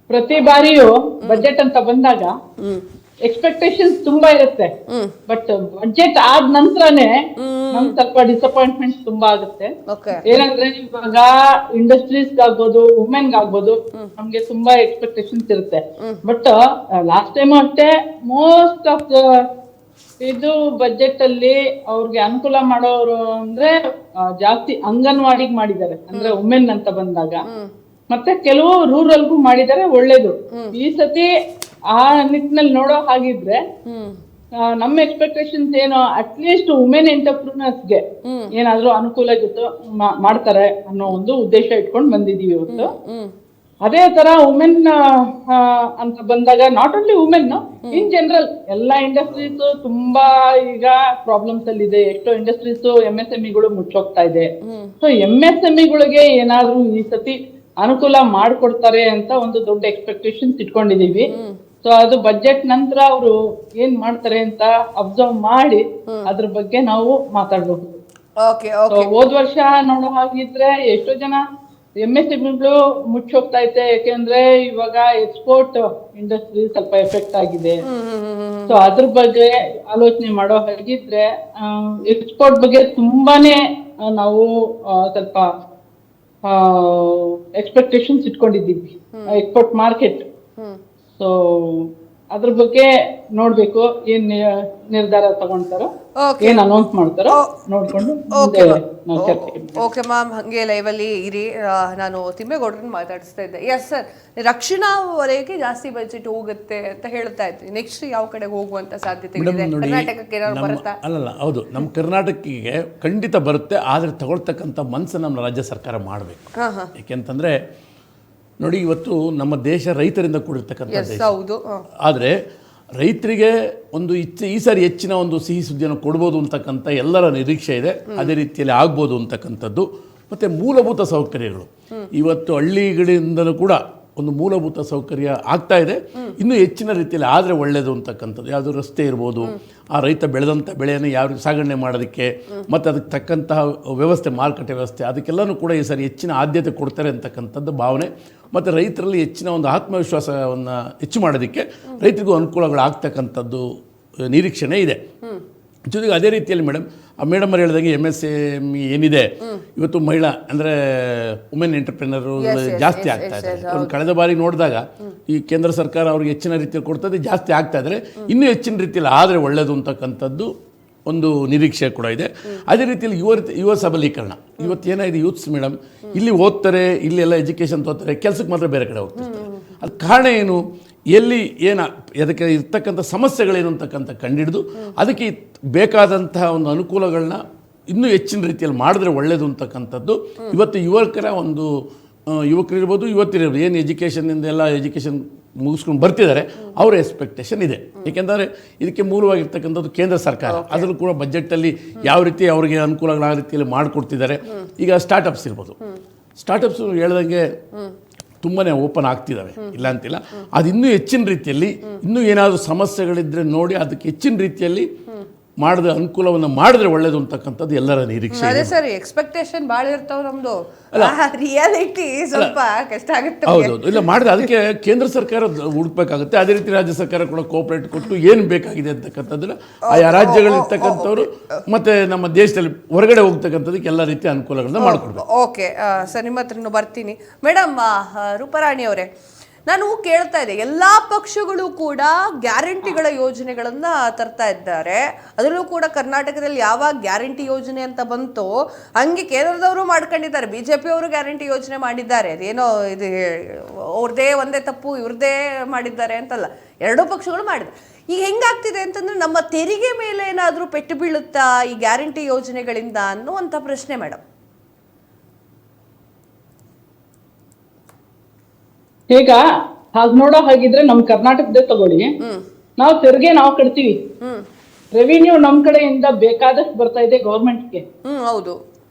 ಪ್ರತಿ ಬಾರಿಯೂ ಬಜೆಟ್ ಅಂತ ಬಂದಾಗ ಎಕ್ಸ್ಪೆಕ್ಟೇಷನ್ಸ್ ತುಂಬಾ ಇರುತ್ತೆ. ಬಟ್ ಬಜೆಟ್ ಆದ ನಂತರನೇ ನಮ್ಗೆ ಸ್ವಲ್ಪ ಡಿಸಪಾಯಿಂಟ್ಮೆಂಟ್ ತುಂಬಾ ಆಗುತ್ತೆ. ಏನಂದ್ರೆ ಇವಾಗ ಇಂಡಸ್ಟ್ರೀಸ್ ಆಗ್ಬೋದು, ವುಮೆನ್ ಆಗ್ಬೋದು, ನಮ್ಗೆ ತುಂಬಾ ಎಕ್ಸ್ಪೆಕ್ಟೇಷನ್ಸ್ ಇರುತ್ತೆ. ಬಟ್ ಲಾಸ್ಟ್ ಟೈಮ್ ಅಷ್ಟೇ ಮೋಸ್ಟ್ ಆಫ್ ಇದು ಬಜೆಟ್ ಅಲ್ಲಿ ಅವ್ರಿಗೆ ಅನುಕೂಲ ಮಾಡೋರು ಅಂದ್ರೆ ಜಾಸ್ತಿ ಅಂಗನವಾಡಿಗೆ ಮಾಡಿದ್ದಾರೆ, ಅಂದ್ರೆ ವುಮೆನ್ ಅಂತ ಬಂದಾಗ. ಮತ್ತೆ ಕೆಲವು ರೂರಲ್ಗೂ ಮಾಡಿದ್ದಾರೆ, ಒಳ್ಳೇದು. ಈ ಸತಿ ಆ ನಿಟ್ಟಿನಲ್ಲಿ ನೋಡೋ ಹಾಗಿದ್ರೆ ನಮ್ಮ ಎಕ್ಸ್ಪೆಕ್ಟೇಷನ್ಸ್ ಏನು, ಅಟ್ಲೀಸ್ಟ್ ವುಮೆನ್ ಎಂಟರ್ಪ್ರಿನರ್ಸ್ಗೆ ಏನಾದ್ರೂ ಅನುಕೂಲ ಮಾಡ್ತಾರೆ ಅನ್ನೋ ಒಂದು ಉದ್ದೇಶ ಇಟ್ಕೊಂಡು ಬಂದಿದೀವಿ ಇವತ್ತು. ಅದೇ ತರ ವುಮೆನ್ ಅಂತ ಬಂದಾಗ not only women, in general ಎಲ್ಲಾ ಇಂಡಸ್ಟ್ರೀಸ್ ತುಂಬಾ ಈಗ ಪ್ರಾಬ್ಲಮ್ಸ್ ಅಲ್ಲಿ ಇದೆ. ಎಷ್ಟೋ ಇಂಡಸ್ಟ್ರೀಸ್ MSMEಗಳು ಮುಚ್ಚೋಗ್ತಾ ಇದೆ. ಸೊ MSMEಗಳಿಗೆ ಏನಾದ್ರೂ ಈ ಸತಿ ಅನುಕೂಲ ಮಾಡ್ಕೊಡ್ತಾರೆ ಅಂತ ಒಂದು ದೊಡ್ಡ ಎಕ್ಸ್ಪೆಕ್ಟೇಷನ್ಸ್ ಇಟ್ಕೊಂಡಿದೀವಿ. ಸೊ ಅದು ಬಜೆಟ್ ನಂತರ ಅವರು ಏನ್ ಮಾಡ್ತಾರೆ ಅಂತ ಅಬ್ಸರ್ವ್ ಮಾಡಿ ಅದ್ರ ಬಗ್ಗೆ ನಾವು ಮಾತಾಡ್ಬಹುದು. ಹೋದ್ ವರ್ಷ ನೋಡೋ ಹಾಗಿದ್ರೆ ಎಷ್ಟೋ ಜನ MSMEಗಳು ಮುಚ್ಚೋಗ್ತಾ ಐತೆ, ಯಾಕೆಂದ್ರೆ ಇವಾಗ ಎಕ್ಸ್ಪೋರ್ಟ್ ಇಂಡಸ್ಟ್ರಿ ಸ್ವಲ್ಪ ಎಫೆಕ್ಟ್ ಆಗಿದೆ. ಸೊ ಅದ್ರ ಬಗ್ಗೆ ಆಲೋಚನೆ ಮಾಡೋ ಹಾಗಿದ್ರೆ ಎಕ್ಸ್ಪೋರ್ಟ್ ಬಗ್ಗೆ ತುಂಬಾನೇ ನಾವು ಸ್ವಲ್ಪ ಎಕ್ಸ್ಪೆಕ್ಟೇಷನ್ಸ್ ಇಟ್ಕೊಂಡಿದ್ದೀವಿ, ಎಕ್ಸ್ಪೋರ್ಟ್ ಮಾರ್ಕೆಟ್. ಸೊ ಅದ್ರ ಬಗ್ಗೆ ನೋಡ್ಬೇಕು, ಏನ್ ನಿರ್ಧಾರ ತಗೊಂತಾರೋ, ಏನ್ ಅನೌನ್ಸ್ ಮಾಡ್ತಾರೋ ನೋಡ್ಕೊಂಡು. ಓಕೆ ಮ್ಯಾಮ್, ಹಂಗೆ ಲೈವ್ ಅಲ್ಲಿ ಇರಿ. ನಾನು ತಿಮ್ಮೇಗೌಡರನ್ನ ಮಾತಾಡಿಸ್ತಾ ಇದ್ದೆ. ಎಸ್ ಸರ್, ರಕ್ಷಣಾ ವಲಯಕ್ಕೆ ಜಾಸ್ತಿ ಬಜೆಟ್ ಹೋಗುತ್ತೆ ಅಂತ ಹೇಳ್ತಾ ಇದ್ವಿ. ನೆಕ್ಸ್ಟ್ ಯಾವ ಕಡೆ ಹೋಗುವಂತ ಸಾಧ್ಯತೆ ಇದೆ? ಕರ್ನಾಟಕಕ್ಕೆ ಬರುತ್ತಾ? ಅಲ್ಲಲ್ಲ, ಹೌದು, ನಮ್ಮ ಕರ್ನಾಟಕಕ್ಕೆ ಖಂಡಿತ ಬರುತ್ತೆ. ಆದ್ರೆ ತಗೊಳ್ತಕ್ಕಂಥ ಮನಸ್ಸು ನಮ್ಮ ರಾಜ್ಯ ಸರ್ಕಾರ ಮಾಡಬೇಕು. ಯಾಕೆಂತಂದ್ರೆ ನೋಡಿ, ಇವತ್ತು ನಮ್ಮ ದೇಶ ರೈತರಿಂದ ಕೂಡಿರ್ತಕ್ಕಂಥ ದೇಶ. ಆದರೆ ರೈತರಿಗೆ ಒಂದು ಈ ಸಾರಿ ಹೆಚ್ಚಿನ ಒಂದು ಸಿಹಿ ಸುದ್ದಿಯನ್ನು ಕೊಡ್ಬೋದು ಅಂತಕ್ಕಂಥ ಎಲ್ಲರ ನಿರೀಕ್ಷೆ ಇದೆ. ಅದೇ ರೀತಿಯಲ್ಲಿ ಆಗ್ಬೋದು ಅಂತಕ್ಕಂಥದ್ದು. ಮತ್ತು ಮೂಲಭೂತ ಸೌಕರ್ಯಗಳು ಇವತ್ತು ಹಳ್ಳಿಗಳಿಂದಲೂ ಕೂಡ ಒಂದು ಮೂಲಭೂತ ಸೌಕರ್ಯ ಆಗ್ತಾ ಇದೆ. ಇನ್ನೂ ಹೆಚ್ಚಿನ ರೀತಿಯಲ್ಲಿ ಆದರೆ ಒಳ್ಳೆಯದು ಅಂತಕ್ಕಂಥದ್ದು. ಯಾವುದು ರಸ್ತೆ ಇರ್ಬೋದು, ಆ ರೈತ ಬೆಳೆದಂಥ ಬೆಳೆಯನ್ನು ಯಾವ ಸಾಗಣೆ ಮಾಡೋದಕ್ಕೆ ಮತ್ತು ಅದಕ್ಕೆ ತಕ್ಕಂತಹ ವ್ಯವಸ್ಥೆ, ಮಾರುಕಟ್ಟೆ ವ್ಯವಸ್ಥೆ, ಅದಕ್ಕೆಲ್ಲನೂ ಕೂಡ ಈ ಸಾರಿ ಹೆಚ್ಚಿನ ಆದ್ಯತೆ ಕೊಡ್ತಾರೆ ಅಂತಕ್ಕಂಥದ್ದು ಭಾವನೆ. ಮತ್ತು ರೈತರಲ್ಲಿ ಹೆಚ್ಚಿನ ಒಂದು ಆತ್ಮವಿಶ್ವಾಸವನ್ನು ಹೆಚ್ಚು ಮಾಡೋದಕ್ಕೆ ರೈತರಿಗೂ ಅನುಕೂಲಗಳಾಗ್ತಕ್ಕಂಥದ್ದು ನಿರೀಕ್ಷಣೆ ಇದೆ. ಜೊತೆಗೆ ಅದೇ ರೀತಿಯಲ್ಲಿ ಮೇಡಮ್ ಅವ್ರು ಹೇಳಿದಂಗೆ MSME ಏನಿದೆ ಇವತ್ತು ಮಹಿಳಾ ಅಂದರೆ ವುಮೆನ್ ಎಂಟರ್ಪ್ರಿನರು ಜಾಸ್ತಿ ಆಗ್ತಾ ಇದೆ. ಕಳೆದ ಬಾರಿ ನೋಡಿದಾಗ ಈ ಕೇಂದ್ರ ಸರ್ಕಾರ ಅವ್ರಿಗೆ ಹೆಚ್ಚಿನ ರೀತಿಯಲ್ಲಿ ಕೊಡ್ತದೆ, ಜಾಸ್ತಿ ಆಗ್ತಾ ಇದ್ದಾರೆ. ಇನ್ನೂ ಹೆಚ್ಚಿನ ರೀತಿಯಲ್ಲಿ ಆದರೆ ಒಳ್ಳೆಯದು ಅಂತಕ್ಕಂಥದ್ದು ಒಂದು ನಿರೀಕ್ಷೆ ಕೂಡ ಇದೆ. ಅದೇ ರೀತಿಯಲ್ಲಿ ಯುವ ಸಬಲೀಕರಣ. ಇವತ್ತು ಏನಾಗಿದೆ, ಯೂತ್ಸ್ ಮೇಡಮ್ ಇಲ್ಲಿ ಓದ್ತಾರೆ, ಇಲ್ಲಿ ಎಲ್ಲ ಎಜುಕೇಷನ್ ತೋತಾರೆ, ಕೆಲಸಕ್ಕೆ ಮಾತ್ರ ಬೇರೆ ಕಡೆ ಹೋಗ್ತಿರ್ತಾರೆ. ಅದು ಕಾರಣ ಏನು, ಎಲ್ಲಿ ಅದಕ್ಕೆ ಇರ್ತಕ್ಕಂಥ ಸಮಸ್ಯೆಗಳೇನು ಅಂತಕ್ಕಂಥ ಕಂಡಿಡಿದು ಅದಕ್ಕೆ ಬೇಕಾದಂತಹ ಒಂದು ಅನುಕೂಲಗಳನ್ನ ಇನ್ನೂ ಹೆಚ್ಚಿನ ರೀತಿಯಲ್ಲಿ ಮಾಡಿದ್ರೆ ಒಳ್ಳೆಯದು ಅಂತಕ್ಕಂಥದ್ದು ಇವತ್ತು ಯುವಕರಿರ್ಬೋದು, ಯುವತಿರ್ಬೋದು, ಏನು ಎಜುಕೇಷನ್ ಮುಗಿಸ್ಕೊಂಡು ಬರ್ತಿದ್ದಾರೆ, ಅವರ ಎಕ್ಸ್ಪೆಕ್ಟೇಷನ್ ಇದೆ. ಏಕೆಂದರೆ ಇದಕ್ಕೆ ಮೂಲವಾಗಿರ್ತಕ್ಕಂಥದ್ದು ಕೇಂದ್ರ ಸರ್ಕಾರ. ಅದರಲ್ಲೂ ಕೂಡ ಬಜೆಟಲ್ಲಿ ಯಾವ ರೀತಿ ಅವರಿಗೆ ಅನುಕೂಲಗಳ ರೀತಿಯಲ್ಲಿ ಮಾಡಿಕೊಡ್ತಿದ್ದಾರೆ. ಈಗ ಸ್ಟಾರ್ಟಪ್ಸ್ ಇರ್ಬೋದು, ಸ್ಟಾರ್ಟಪ್ಸ್ ಹೇಳ್ದಂಗೆ ತುಂಬಾ ಓಪನ್ ಆಗ್ತಿದ್ದಾವೆ, ಇಲ್ಲ ಅಂತಿಲ್ಲ. ಅದು ಇನ್ನೂ ಹೆಚ್ಚಿನ ರೀತಿಯಲ್ಲಿ ಇನ್ನೂ ಏನಾದರೂ ಸಮಸ್ಯೆಗಳಿದ್ದರೆ ನೋಡಿ ಅದಕ್ಕೆ ಹೆಚ್ಚಿನ ರೀತಿಯಲ್ಲಿ ಮಾಡಿದ ಅನುಕೂಲವನ್ನು ಮಾಡಿದ್ರೆ ಒಳ್ಳೇದು ಅಂತಕ್ಕಂಥದ್ದು ಎಲ್ಲರ ನಿರೀಕ್ಷೆ. ಅದೇ ಸರ್, ಎಕ್ಸ್ಪೆಕ್ಟೇಷನ್ ಭಾಳ ಇರ್ತಾವೆ ನಮ್ಮದು, ರಿಯಾಲಿಟಿ ಸ್ವಲ್ಪ ಕಷ್ಟ ಆಗುತ್ತೆ. ಹೌದೌದು, ಇಲ್ಲ ಮಾಡಿದ್ರೆ ಅದಕ್ಕೆ ಕೇಂದ್ರ ಸರ್ಕಾರ ಹುಡುಕ್ಬೇಕಾಗುತ್ತೆ. ಅದೇ ರೀತಿ ರಾಜ್ಯ ಸರ್ಕಾರ ಕೂಡ ಕೋಆಪರೇಟ್ ಕೊಟ್ಟು ಏನು ಬೇಕಾಗಿದೆ ಅಂತಕ್ಕಂಥದ್ದನ್ನ ಆಯಾ ರಾಜ್ಯಗಳಿರ್ತಕ್ಕಂಥವ್ರು ಮತ್ತೆ ನಮ್ಮ ದೇಶದಲ್ಲಿ ಹೊರಗಡೆ ಹೋಗ್ತಕ್ಕಂಥದಕ್ಕೆ ಎಲ್ಲ ರೀತಿಯ ಅನುಕೂಲಗಳನ್ನ ಮಾಡಿಕೊಡ್ಬೇಕು. ಓಕೆ ಸರ್, ನಿಮ್ಮ ಹತ್ರನೂ ಬರ್ತೀನಿ. ಮೇಡಮ್ ರೂಪರಾಣಿ ಅವರೇ, ನಾನು ಕೇಳ್ತಾ ಇದ್ದೆ, ಎಲ್ಲ ಪಕ್ಷಗಳು ಕೂಡ ಗ್ಯಾರಂಟಿಗಳ ಯೋಜನೆಗಳನ್ನ ತರ್ತಾ ಇದ್ದಾರೆ. ಅದರಲ್ಲೂ ಕೂಡ ಕರ್ನಾಟಕದಲ್ಲಿ ಯಾವಾಗ ಗ್ಯಾರಂಟಿ ಯೋಜನೆ ಅಂತ ಬಂತು ಹಂಗೆ ಕೇಂದ್ರದವರು ಮಾಡ್ಕೊಂಡಿದ್ದಾರೆ. BJP ಅವರು ಗ್ಯಾರಂಟಿ ಯೋಜನೆ ಮಾಡಿದ್ದಾರೆ. ಅದೇನೋ ಇದು ಅವ್ರದ್ದೇ ಒಂದೇ ತಪ್ಪು, ಇವ್ರದ್ದೇ ಮಾಡಿದ್ದಾರೆ ಅಂತಲ್ಲ, ಎರಡೂ ಪಕ್ಷಗಳು ಮಾಡಿದ್ದಾರೆ. ಈಗ ಹೆಂಗಾಗ್ತಿದೆ ಅಂತಂದ್ರೆ ನಮ್ಮ ತೆರಿಗೆ ಮೇಲೆ ಏನಾದರೂ ಪೆಟ್ಟು ಬೀಳುತ್ತಾ ಈ ಗ್ಯಾರಂಟಿ ಯೋಜನೆಗಳಿಂದ ಅನ್ನುವಂಥ ಪ್ರಶ್ನೆ ಮೇಡಮ್. ಈಗ ಹಾಗೆ ನೋಡೋ ಹಾಗಿದ್ರೆ ನಮ್ ಕರ್ನಾಟಕದೇ ತಗೊಳ್ಳಿ, ನಾವು ತೆರಿಗೆ ನಾವು ಕಟ್ತೀವಿ, ರೆವಿನ್ಯೂ ನಮ್ ಕಡೆಯಿಂದ ಬೇಕಾದಷ್ಟು ಬರ್ತಾ ಇದೆ ಗೌರ್ಮೆಂಟ್ಗೆ. ಹೌದು,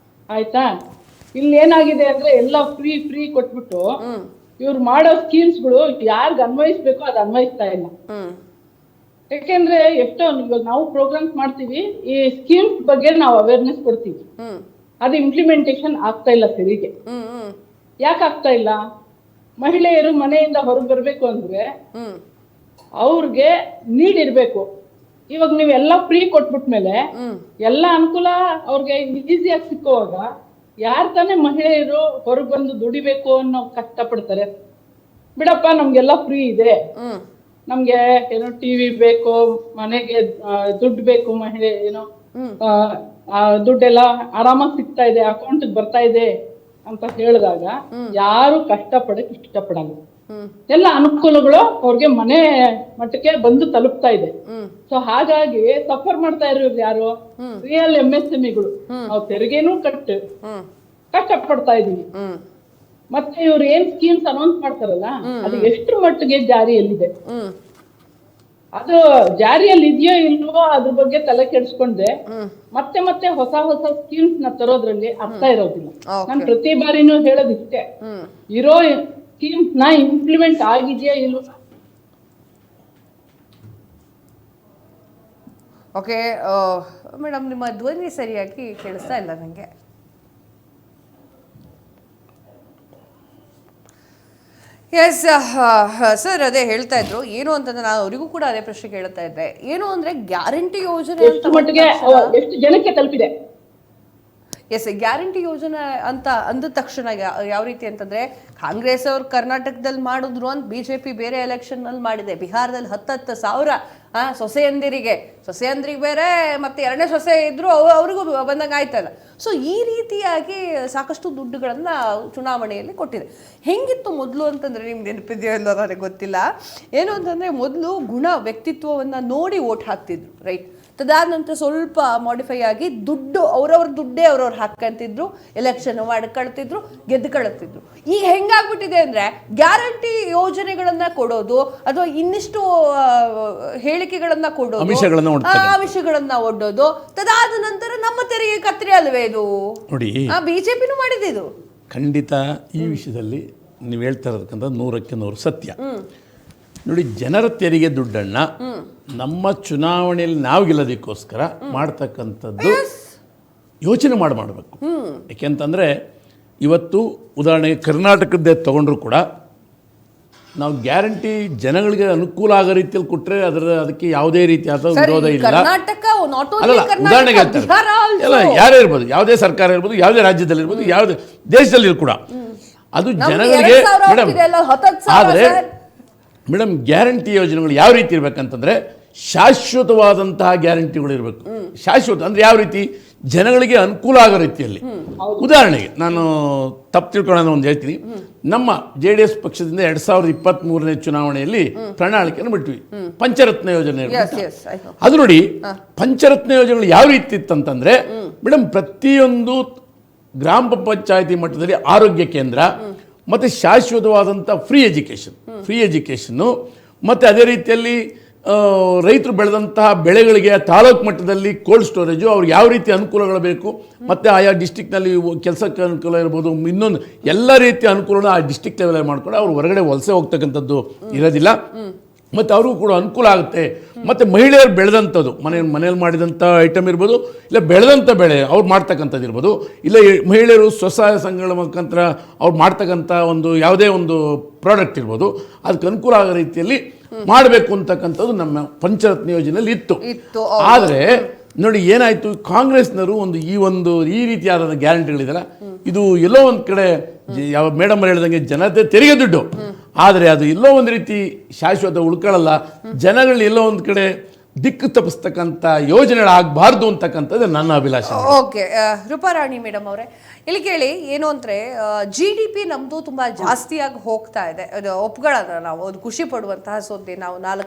ಆಯ್ತಾ. ಇಲ್ಲಿ ಏನಾಗಿದೆ ಅಂದ್ರೆ ಎಲ್ಲ ಫ್ರೀ ಕೊಟ್ಬಿಟ್ಟು ಇವ್ರು ಮಾಡೋ ಸ್ಕೀಮ್ಸ್ಗಳು ಯಾರ್ಗ್ ಅನ್ವಯಿಸ್ಬೇಕೋ ಅದು ಅನ್ವಯಿಸ್ತಾ ಇಲ್ಲ. ಯಾಕೆಂದ್ರೆ ಎಷ್ಟೋ ಇವಾಗ ನಾವು ಪ್ರೋಗ್ರಾಮ್ಸ್ ಮಾಡ್ತೀವಿ, ಈ ಸ್ಕೀಮ್ಸ್ ಬಗ್ಗೆ ನಾವು ಅವೇರ್ನೆಸ್ ಕೊಡ್ತೀವಿ, ಅದು ಇಂಪ್ಲಿಮೆಂಟೇಶನ್ ಆಗ್ತಾ ಇಲ್ಲ ತೆರಿಗೆ. ಯಾಕೆ ಆಗ್ತಾ ಇಲ್ಲ? ಮಹಿಳೆಯರು ಮನೆಯಿಂದ ಹೊರಗೆ ಬರ್ಬೇಕು ಅಂದ್ರೆ ಅವ್ರಿಗೆ ನೀಡ್ ಇರ್ಬೇಕು. ಇವಾಗ ನೀವೆಲ್ಲ ಫ್ರೀ ಕೊಟ್ಬಿಟ್ಮೇಲೆ ಎಲ್ಲ ಅನುಕೂಲ ಅವ್ರಿಗೆ ಈಸಿಯಾಗಿ ಸಿಕ್ಕುವಾಗ ಯಾರ್ ತಾನೇ ಮಹಿಳೆಯರು ಹೊರಗೆ ಬಂದು ದುಡಿಬೇಕು ಅನ್ನೋ ಕಷ್ಟಪಡ್ತಾರೆ? ಬಿಡಪ್ಪ ನಮ್ಗೆಲ್ಲ ಫ್ರೀ ಇದೆ, ನಮ್ಗೆ ಏನೋ ಟಿವಿ ಬೇಕು, ಮನೆಗೆ ದುಡ್ಡು ಬೇಕು, ಮಹಿಳೆ ಏನೋ ದುಡ್ಡೆಲ್ಲ ಆರಾಮಾಗಿ ಸಿಗ್ತಾ ಇದೆ, ಅಕೌಂಟ್ ಬರ್ತಾ ಇದೆ ಅಂತ ಹೇಳಿದಾಗ ಯಾರು ಕಷ್ಟಪಡಕ್ ಇಷ್ಟಪಡಲ್ಲ. ಎಲ್ಲ ಅನುಕೂಲಗಳು ಅವ್ರಿಗೆ ಮನೆ ಮಟ್ಟಕ್ಕೆ ಬಂದು ತಲುಪ್ತಾ ಇದೆ. ಸೊ ಹಾಗಾಗಿ ಸಫರ್ ಮಾಡ್ತಾ ಇರೋರು ಯಾರು? ರಿಯಲ್ MSMEಗಳು. ನಾವು ತೆರಿಗೆನೂ ಕಷ್ಟ ಪಡ್ತಾ ಇದೀವಿ. ಮತ್ತೆ ಇವ್ರು ಏನ್ ಸ್ಕೀಮ್ಸ್ ಅನೌನ್ಸ್ ಮಾಡ್ತಾರಲ್ಲ, ಅದು ಎಷ್ಟು ಮಟ್ಟಿಗೆ ಜಾರಿಯಲ್ಲಿದೆ, ಅದು ಜಾರಿಯಲ್ಲಿ ಇದೆಯೋ ಇಲ್ವೋ ಅದ್ರ ಬಗ್ಗೆ ತಲೆ ಕೆಡಿಸ್ಕೊಂಡೆ ಮತ್ತೆ ಮತ್ತೆ ಹೊಸ ಹೊಸ ಸ್ಕೀಮ್ಸ್ ನ ತರೋದ್ರಲ್ಲಿ ಅರ್ಥ ಇರೋದಿಲ್ಲ. ನಾನು ಪ್ರತಿ ಬಾರಿನೂ ಹೇಳೋದಿಷ್ಟೇ, ಇರೋ ಸ್ಕೀಮ್ಸ್ ನ ಇಂಪ್ಲಿಮೆಂಟ್ ಆಗಿದೆಯಾ ಇಲ್ವೋ. ಓಕೆ ಮೇಡಮ್, ನಿಮ್ಮ ಧ್ವನಿ ಸರಿಯಾಗಿ ಕೇಳಿಸ್ತಾ ಇಲ್ಲ ನನಗೆ. ಎಸ್ ಸರ್, ಅದೇ ಹೇಳ್ತಾ ಇದ್ರು. ಏನು ಅಂತಂದ್ರೆ ನಾನು ಅವರಿಗೂ ಕೂಡ ಅದೇ ಪ್ರಶ್ನೆ ಕೇಳ್ತಾ ಇದ್ದೆ. ಏನು ಅಂದ್ರೆ ಗ್ಯಾರಂಟಿ ಯೋಜನೆ ಎಷ್ಟು ಮಟ್ಟಿಗೆ ಎಷ್ಟು ಜನಕ್ಕೆ ತಲುಪಿದೆ? ಎಸ್, ಗ್ಯಾರಂಟಿ ಯೋಜನೆ ಅಂತ ಅಂದ ತಕ್ಷಣ ಯಾವ ರೀತಿ ಅಂತಂದ್ರೆ, ಕಾಂಗ್ರೆಸ್ ಅವರು ಕರ್ನಾಟಕದಲ್ಲಿ ಮಾಡಿದ್ರು ಅಂತ BJP ಬೇರೆ ಎಲೆಕ್ಷನ್ ನಲ್ಲಿ ಮಾಡಿದೆ. ಬಿಹಾರದಲ್ಲಿ 10,000 ಸೊಸೆಯಂದಿರಿಗೆ ಬೇರೆ, ಮತ್ತೆ ಎರಡನೇ ಸೊಸೆ ಇದ್ರು ಅವ್ರಿಗೂ ಬಂದಂಗೆ ಆಯ್ತಲ್ಲ. ಸೊ ಈ ರೀತಿಯಾಗಿ ಸಾಕಷ್ಟು ದುಡ್ಡುಗಳನ್ನ ಚುನಾವಣೆಯಲ್ಲಿ ಕೊಟ್ಟಿದೆ. ಹೆಂಗಿತ್ತು ಮೊದಲು ಅಂತಂದ್ರೆ, ನಿಮ್ಗೆ ನೆನಪಿದೆಯೋ ಇಲ್ಲೋ ನನಗೆ ಗೊತ್ತಿಲ್ಲ. ಏನು ಅಂತಂದ್ರೆ, ಮೊದಲು ವ್ಯಕ್ತಿತ್ವವನ್ನ ನೋಡಿ ಓಟ್ ಹಾಕ್ತಿದ್ರು, ರೈಟ್? ತದಾದ ನಂತರ ಸ್ವಲ್ಪ ಮಾಡಿಫೈ ಆಗಿ ಅವ್ರವ್ರ ದುಡ್ಡೇ ಅವ್ರವ್ರು ಹಾಕಂತಿದ್ರು, ಎಲೆಕ್ಷನ್ ಮಾಡ್ಕೊಳ್ತಿದ್ರು, ಗೆದ್ದುಕೊಳ್ತಿದ್ರು. ಈಗ ಹೆಂಗಾಗ್ಬಿಟ್ಟಿದೆ ಅಂದ್ರೆ, ಗ್ಯಾರಂಟಿ ಯೋಜನೆಗಳನ್ನ ಕೊಡೋದು ಅಥವಾ ಇನ್ನಿಷ್ಟು ಹೇಳಿಕೆಗಳನ್ನ ಕೊಡೋದು, ಆಮಿಷಗಳನ್ನ ಒಡ್ಡೋದು, ತದಾದ ನಂತರ ನಮ್ಮ ತೆರಿಗೆ ಕತ್ರಿ ಅಲ್ವೇ ಇದು? ನೋಡಿ, BJPನೂ ಮಾಡಿದೆ ಇದು. ಖಂಡಿತ ಈ ವಿಷಯದಲ್ಲಿ ನೀವು ಹೇಳ್ತಾ ಇರೋದಕ್ಕಂತ 100ಕ್ಕೆ 100 ಸತ್ಯ. ನೋಡಿ, ಜನರ ತೆರಿಗೆ ದುಡ್ಡನ್ನ ನಮ್ಮ ಚುನಾವಣೆಯಲ್ಲಿ ನಾವು ಗೆಲ್ಲೋದಕ್ಕೋಸ್ಕರ ಮಾಡ್ತಕ್ಕಂಥದ್ದು ಯೋಚನೆ ಮಾಡಬೇಕು. ಯಾಕೆಂತಂದರೆ, ಇವತ್ತು ಉದಾಹರಣೆಗೆ ಕರ್ನಾಟಕದ್ದೇ ತಗೊಂಡ್ರು ಕೂಡ ನಾವು ಗ್ಯಾರಂಟಿ ಜನಗಳಿಗೆ ಅನುಕೂಲ ಆಗೋ ರೀತಿಯಲ್ಲಿ ಕೊಟ್ಟರೆ ಅದಕ್ಕೆ ಯಾವುದೇ ರೀತಿಯಾದ ವಿರೋಧ ಇಲ್ಲ. ಅಲ್ಲ, ಉದಾಹರಣೆಗೆ ಎಲ್ಲ ಯಾರೇ ಇರ್ಬೋದು, ಯಾವುದೇ ಸರ್ಕಾರ ಇರ್ಬೋದು, ಯಾವುದೇ ರಾಜ್ಯದಲ್ಲಿ ಇರ್ಬೋದು, ಯಾವುದೇ ದೇಶದಲ್ಲಿ ಕೂಡ ಅದು ಜನಗಳಿಗೆ ಮೇಡಮ್ ಗ್ಯಾರಂಟಿ ಯೋಜನೆಗಳು ಯಾವ ರೀತಿ ಇರಬೇಕಂತಂದ್ರೆ, ಶಾಶ್ವತವಾದಂತಹ ಗ್ಯಾರಂಟಿಗಳು ಇರಬೇಕು. ಶಾಶ್ವತ ಅಂದ್ರೆ ಯಾವ ರೀತಿ? ಜನಗಳಿಗೆ ಅನುಕೂಲ ಆಗೋ ರೀತಿಯಲ್ಲಿ. ಉದಾಹರಣೆಗೆ ನಾನು ತಪ್ಪು ತಿಳ್ಕೊಳ್ಳೋಣ ಒಂದು ಹೇಳ್ತೀನಿ. ನಮ್ಮ JDS ಪಕ್ಷದಿಂದ 2023ನೇ ಚುನಾವಣೆಯಲ್ಲಿ ಪ್ರಣಾಳಿಕೆಯನ್ನು ಬಿಟ್ವಿ, ಪಂಚರತ್ನ ಯೋಜನೆ. ಅದು ನೋಡಿ, ಪಂಚರತ್ನ ಯೋಜನೆಗಳು ಯಾವ ರೀತಿ ಇತ್ತಂತಂದ್ರೆ ಮೇಡಮ್, ಪ್ರತಿಯೊಂದು ಗ್ರಾಮ ಪಂಚಾಯತಿ ಮಟ್ಟದಲ್ಲಿ ಆರೋಗ್ಯ ಕೇಂದ್ರ, ಮತ್ತು ಶಾಶ್ವತವಾದಂಥ ಫ್ರೀ ಎಜುಕೇಷನ್ನು, ಮತ್ತು ಅದೇ ರೀತಿಯಲ್ಲಿ ರೈತರು ಬೆಳೆದಂತಹ ಬೆಳೆಗಳಿಗೆ ತಾಲೂಕು ಮಟ್ಟದಲ್ಲಿ ಕೋಲ್ಡ್ ಸ್ಟೋರೇಜು, ಅವ್ರಿಗೆ ಯಾವ ರೀತಿ ಅನುಕೂಲಗಳು ಬೇಕು, ಮತ್ತು ಆಯಾ ಡಿಸ್ಟಿಕ್ನಲ್ಲಿ ಕೆಲಸಕ್ಕೆ ಅನುಕೂಲ ಇರ್ಬೋದು, ಇನ್ನೊಂದು ಎಲ್ಲ ರೀತಿಯ ಅನುಕೂಲನ ಆ ಡಿಸ್ಟಿಕ್ ಲೆವೆಲ್ ಮಾಡ್ಕೊಂಡು ಅವ್ರು ಹೊರಗಡೆ ವಲಸೆ ಹೋಗ್ತಕ್ಕಂಥದ್ದು ಇರೋದಿಲ್ಲ. ಮತ್ತು ಅವ್ರಿಗೂ ಕೂಡ ಅನುಕೂಲ ಆಗುತ್ತೆ. ಮತ್ತು ಮಹಿಳೆಯರು ಬೆಳೆದಂಥದ್ದು, ಮನೆಯಲ್ಲಿ ಮಾಡಿದಂಥ ಐಟಮ್ ಇರ್ಬೋದು, ಇಲ್ಲ ಬೆಳೆದಂಥ ಬೆಳೆ ಅವ್ರು ಮಾಡ್ತಕ್ಕಂಥದ್ದು ಇರ್ಬೋದು, ಇಲ್ಲ ಮಹಿಳೆಯರು ಸ್ವಸಹಾಯ ಸಂಘಗಳ ಮುಖಾಂತರ ಅವ್ರು ಮಾಡ್ತಕ್ಕಂಥ ಒಂದು ಯಾವುದೇ ಒಂದು ಪ್ರಾಡಕ್ಟ್ ಇರ್ಬೋದು, ಅದಕ್ಕೆ ಅನುಕೂಲ ಆಗೋ ರೀತಿಯಲ್ಲಿ ಮಾಡಬೇಕು ಅಂತಕ್ಕಂಥದ್ದು ನಮ್ಮ ಪಂಚರತ್ನ ಯೋಜನೆಯಲ್ಲಿ ಇತ್ತು. ಆದರೆ ನೋಡಿ ಏನಾಯಿತು, ಕಾಂಗ್ರೆಸ್ನವರು ಈ ರೀತಿಯಾದ ಗ್ಯಾರಂಟಿಗಳಿದೆಯಲ್ಲ, ಇದು ಎಲ್ಲೋ ಒಂದು ಕಡೆ ಯಾವ ಮೇಡಮ್ ಹೇಳ್ದಂಗೆ ಜನತೆ ತೆರಿಗೆ ದುಡ್ಡು, ಆದರೆ ಅದು ಎಲ್ಲೋ ಒಂದು ರೀತಿ ಶಾಶ್ವತ ಉಳ್ಕೊಳ್ಳಲ್ಲ. ಜನಗಳು ಎಲ್ಲೋ ಒಂದು ಕಡೆ ದಿಕ್ಕು ತಪ್ಪಿಸ್ತಕ್ಕಂಥ ಯೋಜನೆಗಳಾಗಬಾರ್ದು ಅಂತಕ್ಕಂಥದ್ದು ನನ್ನ ಅಭಿಲಾಷೆ. ಓಕೆ, ರೂಪಾರಾಣಿ ಮೇಡಮ್ ಅವರೇ, ಇಲ್ಲಿ ಕೇಳಿ. ಏನು ಅಂದರೆ, GDP ನಮ್ಮದು ತುಂಬ ಜಾಸ್ತಿಯಾಗಿ ಹೋಗ್ತಾ ಇದೆ, ಅದು ಒಪ್ಕೊಳ್ಳೋಣ ನಾವು, ಅದು ಖುಷಿ ಪಡುವಂತಹ ಸುದ್ದಿ. ನಾವು 4